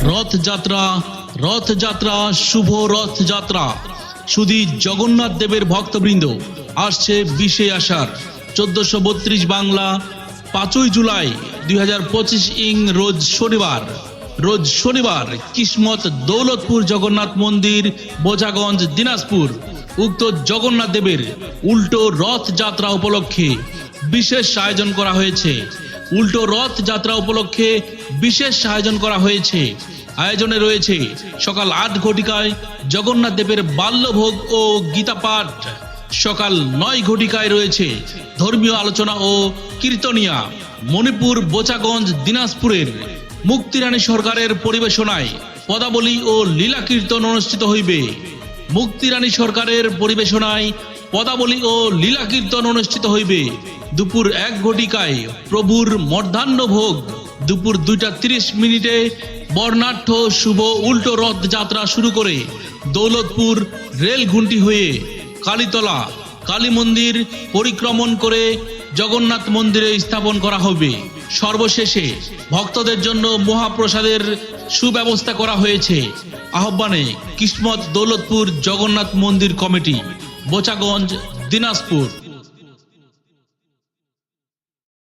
রথযাত্রা রথযাত্রা শুভ রথযাত্রা। শুধু জগন্নাথ দেবের ভক্তবৃন্দ আসছে 20 আষাঢ় 1432 বাংলা 5 জুলাই 2025 ইং রোজ শনিবার কিসমত দৌলতপুর জগন্নাথ মন্দির বোঝাগঞ্জ দিনাজপুর। উক্ত জগন্নাথ দেবের উল্টো রথযাত্রা উপলক্ষে বিশেষ আয়োজন করা হয়েছে। উল্টো রথযাত্রা উপলক্ষে বিশেষ আয়োজন করা হয়েছে। আয়োজনে রয়েছে সকাল 8 ঘটিকায় জগন্নাথ দেবের বাল্যভোগ ও গীতা পাঠ। সকাল 9 ঘটিকায় রয়েছে ধর্মীয় আলোচনা ও কীর্তনিয়া। মণিপুর বোচাগঞ্জ দিনাজপুরের মুক্তিরানী সরকারের পরিবেশনায় পদাবলী ও লীলা কীর্তন অনুষ্ঠিত হইবে। মুক্তিরানী সরকারের পরিবেশনায় পদাবলী ও লীলা কীর্তন অনুষ্ঠিত হইবে। দুপুর 1 ঘটিকায় প্রভুর মধ্যাহ্ন ভোগ। দুপুর 2:30 বর্ণাঢ্য শুভ উল্টো রথ যাত্রা শুরু করে দৌলতপুর রেল ঘুঁটি হয়ে কালীতলা কালী মন্দির পরিক্রমণ করে জগন্নাথ মন্দিরে স্থাপন করা হবে। সর্বশেষে ভক্তদের জন্য মহাপ্রসাদের সুব্যবস্থা করা হয়েছে। আহ্বানে কিসমত দৌলতপুর জগন্নাথ মন্দির কমিটি, বোচাগঞ্জ, দিনাজপুর।